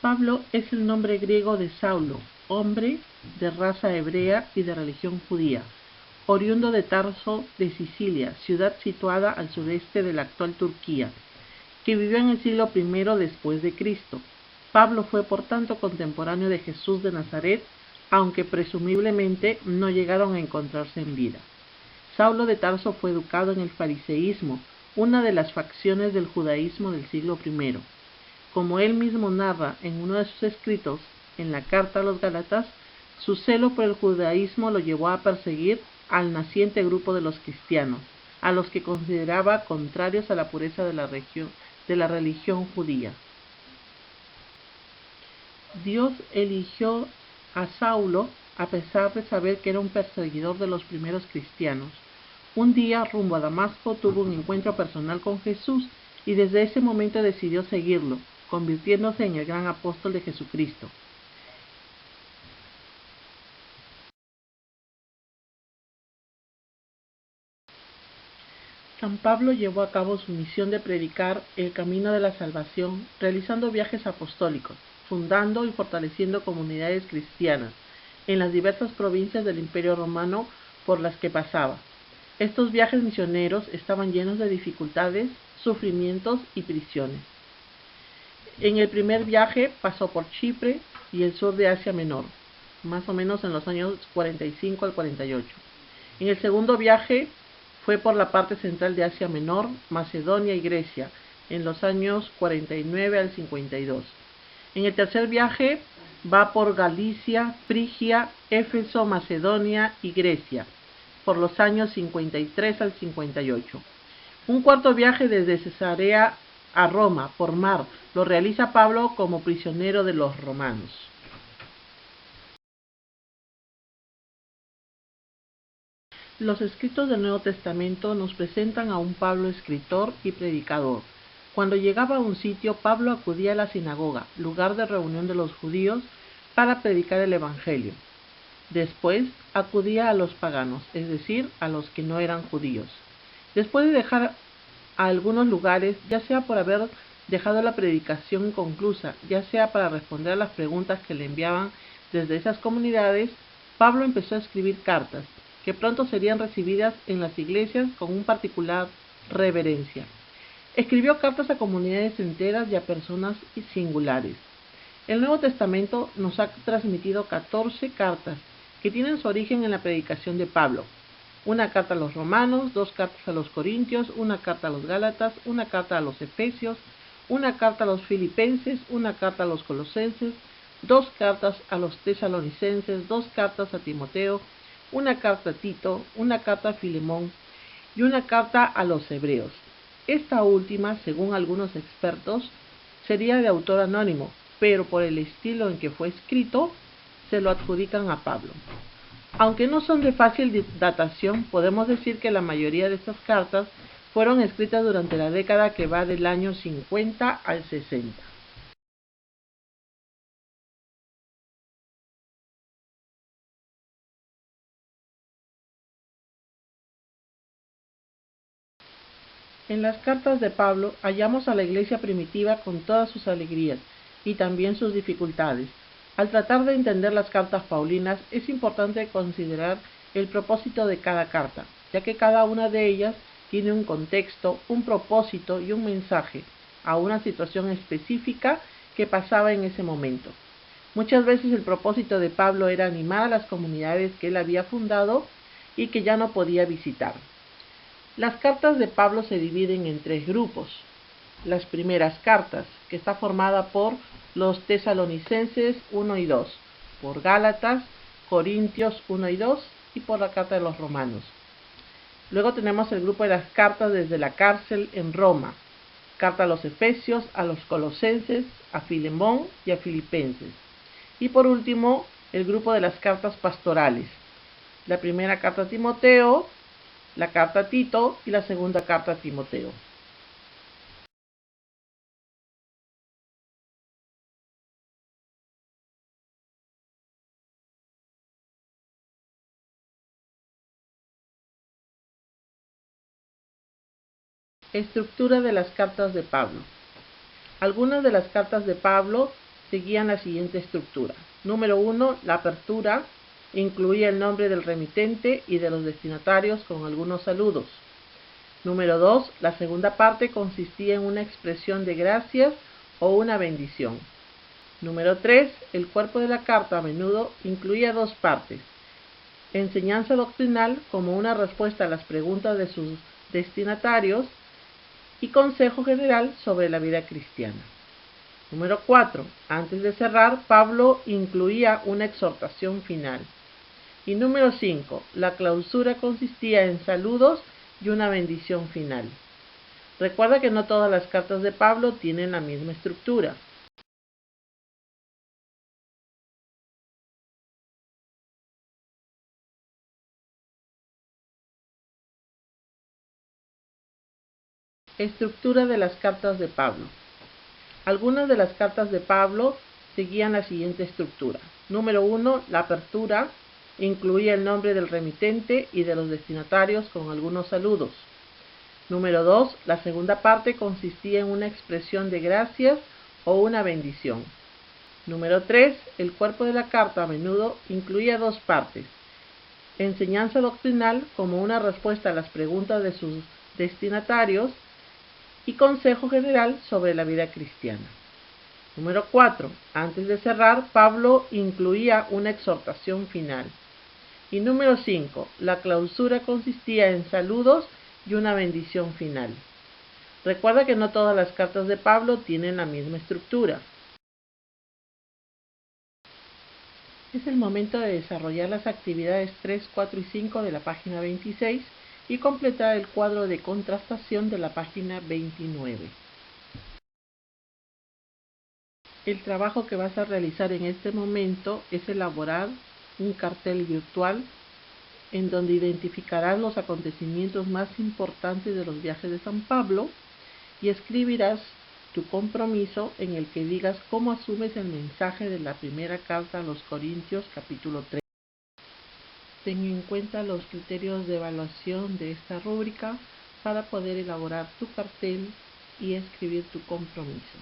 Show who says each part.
Speaker 1: Pablo es el nombre griego de Saulo, hombre de raza hebrea y de religión judía, oriundo de Tarso de Cilicia, ciudad situada al sureste de la actual Turquía, que vivió en el siglo I después de Cristo. Pablo fue por tanto contemporáneo de Jesús de Nazaret, aunque presumiblemente no llegaron a encontrarse en vida. Saulo de Tarso fue educado en el fariseísmo, una de las facciones del judaísmo del siglo I. Como él mismo narra en uno de sus escritos, en la carta a los Gálatas, su celo por el judaísmo lo llevó a perseguir al naciente grupo de los cristianos, a los que consideraba contrarios a la pureza de la religión judía. Dios eligió a Saulo a pesar de saber que era un perseguidor de los primeros cristianos. Un día, rumbo a Damasco, tuvo un encuentro personal con Jesús y desde ese momento decidió seguirlo, convirtiéndose en el gran apóstol de Jesucristo. San Pablo llevó a cabo su misión de predicar el camino de la salvación, realizando viajes apostólicos, fundando y fortaleciendo comunidades cristianas en las diversas provincias del Imperio Romano por las que pasaba. Estos viajes misioneros estaban llenos de dificultades, sufrimientos y prisiones. En el primer viaje pasó por Chipre y el sur de Asia Menor, más o menos en los años 45 al 48. En el segundo viaje fue por la parte central de Asia Menor, Macedonia y Grecia, en los años 49 al 52. En el tercer viaje va por Galicia, Frigia, Éfeso, Macedonia y Grecia, por los años 53 al 58. Un cuarto viaje desde Cesarea a Roma, por mar, lo realiza Pablo como prisionero de los romanos. Los escritos del Nuevo Testamento nos presentan a un Pablo escritor y predicador. Cuando llegaba a un sitio, Pablo acudía a la sinagoga, lugar de reunión de los judíos, para predicar el Evangelio. Después acudía a los paganos, es decir, a los que no eran judíos. Después de dejar a algunos lugares, ya sea por haber dejado la predicación inconclusa, ya sea para responder a las preguntas que le enviaban desde esas comunidades, Pablo empezó a escribir cartas, que pronto serían recibidas en las iglesias con un particular reverencia. Escribió cartas a comunidades enteras y a personas singulares. El Nuevo Testamento nos ha transmitido 14 cartas que tienen su origen en la predicación de Pablo. Una carta a los romanos, 2 cartas a los corintios, una carta a los gálatas, una carta a los efesios, una carta a los filipenses, una carta a los colosenses, 2 cartas a los tesalonicenses, 2 cartas a Timoteo, una carta a Tito, una carta a Filemón y una carta a los hebreos. Esta última, según algunos expertos, sería de autor anónimo, pero por el estilo en que fue escrito, se lo adjudican a Pablo. Aunque no son de fácil datación, podemos decir que la mayoría de estas cartas fueron escritas durante la década que va del año 50 al 60. En las cartas de Pablo hallamos a la iglesia primitiva con todas sus alegrías y también sus dificultades. Al tratar de entender las cartas paulinas, es importante considerar el propósito de cada carta, ya que cada una de ellas tiene un contexto, un propósito y un mensaje a una situación específica que pasaba en ese momento. Muchas veces el propósito de Pablo era animar a las comunidades que él había fundado y que ya no podía visitar. Las cartas de Pablo se dividen en 3 grupos. Las primeras cartas, que está formada por los tesalonicenses 1 y 2, por Gálatas, Corintios 1 y 2 y por la carta de los romanos. Luego tenemos el grupo de las cartas desde la cárcel en Roma, carta a los efesios, a los colosenses, a Filemón y a filipenses. Y por último, el grupo de las cartas pastorales. La primera carta a Timoteo, la carta a Tito y la segunda carta a Timoteo. Estructura de las cartas de Pablo. Algunas de las cartas de Pablo seguían la siguiente estructura. Número 1, la apertura incluía el nombre del remitente y de los destinatarios con algunos saludos. Número 2, la segunda parte consistía en una expresión de gracias o una bendición. Número 3, el cuerpo de la carta a menudo incluía dos partes: enseñanza doctrinal como una respuesta a las preguntas de sus destinatarios y consejo general sobre la vida cristiana. Número 4, antes de cerrar, Pablo incluía una exhortación final. Y número 5, la clausura consistía en saludos y una bendición final. Recuerda que no todas las cartas de Pablo tienen la misma estructura. Estructura de las cartas de Pablo. Algunas de las cartas de Pablo seguían la siguiente estructura. Número 1, la apertura incluía el nombre del remitente y de los destinatarios con algunos saludos. Número 2, la segunda parte consistía en una expresión de gracias o una bendición. Número 3, el cuerpo de la carta a menudo incluía dos partes: enseñanza doctrinal como una respuesta a las preguntas de sus destinatarios y consejo general sobre la vida cristiana. Número 4, antes de cerrar, Pablo incluía una exhortación final. Y número 5, la clausura consistía en saludos y una bendición final. Recuerda que no todas las cartas de Pablo tienen la misma estructura. Es el momento de desarrollar las actividades 3, 4 y 5 de la página 26 y completar el cuadro de contrastación de la página 29. El trabajo que vas a realizar en este momento es elaborar un cartel virtual en donde identificarás los acontecimientos más importantes de los viajes de San Pablo y escribirás tu compromiso en el que digas cómo asumes el mensaje de la primera carta a los Corintios capítulo 3. Ten en cuenta los criterios de evaluación de esta rúbrica para poder elaborar tu cartel y escribir tu compromiso.